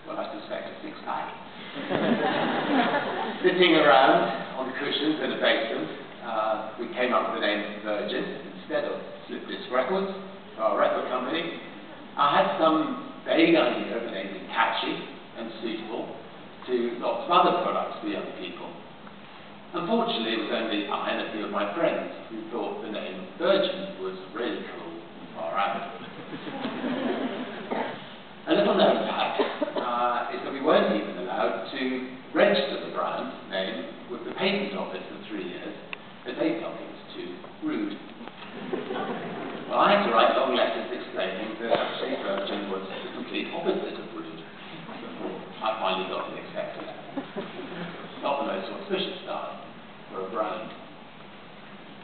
well, I suspect a six-pack. Sitting around on the cushions in a basement, we came up with the name Virgin instead of Slip Disc Records, our record company. I had some vague idea of the name being catchy and suitable to lots of other products for young people. Unfortunately, it was only I and a few of my friends who thought the name Virgin was really cool and far out. A little known fact is that we weren't even allowed to register the brand name with the patent office for 3 years, as they felt it was too rude. Well, I had to write long letters explaining that actually Virgin was the complete opposite of rude before I finally got it accepted. Not the most auspicious start for a brand.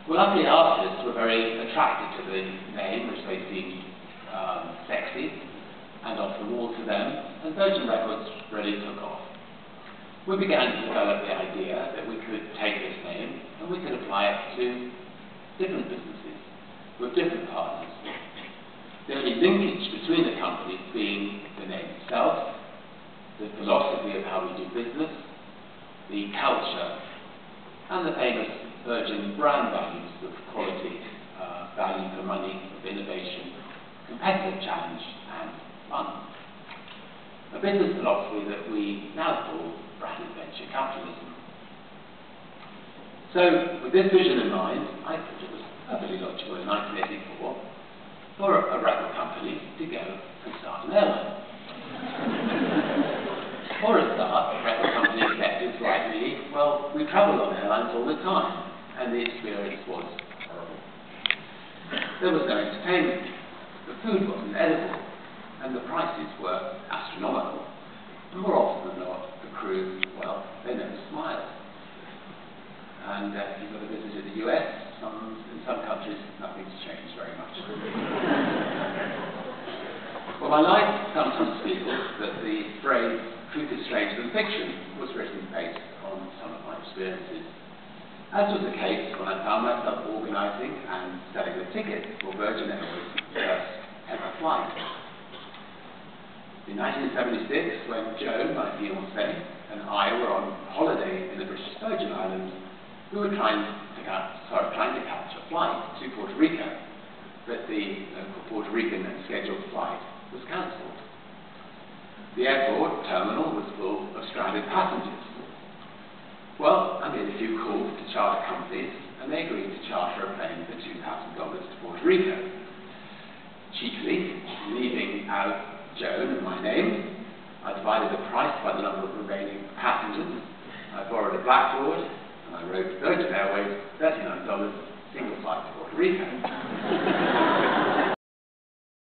Well, luckily artists were very attracted to the name, which they seemed sexy and off the wall to them, and Virgin Records really took off. We began to develop the idea that we could take this name and we could apply it to different businesses with different partners. The only linkage between the companies being the name itself, the philosophy of how we do business, the culture, and the famous Virgin brand values of quality, value for money, of innovation, competitive challenge, and fun. A business philosophy that we now call branded venture capitalism. So, with this vision in mind, I thought it was perfectly logical in 1984 for a record company to go and start an airline. For a start, the record company executives like me, well, we travel on airlines all the time, and the experience was horrible. There was no entertainment, the food wasn't edible, and the prices were astronomical. And more often than not, the crew, well, they never smiled. And if you've ever visited the US, in some countries, nothing's changed very much. Well, my life sometimes feels that the phrase, truth is stranger than fiction, was written based on some of my experiences. As was the case when I found myself organising and selling the ticket for Virgin Airways' first ever flight. In 1976, when Joan, my fiancée, and I were on holiday in the British Virgin Islands, we were trying to catch a flight to Puerto Rico, but the local Puerto Rican scheduled flight was cancelled. The airport terminal was full of stranded passengers. Well, I made a few calls to charter companies, and they agreed to charter a plane for $2,000 to Puerto Rico. Cheekily, leaving out Joan and my name, I divided the price by the number of remaining passengers. I borrowed a blackboard, and I wrote Virgin Airways, $39, single flight to Puerto Rico.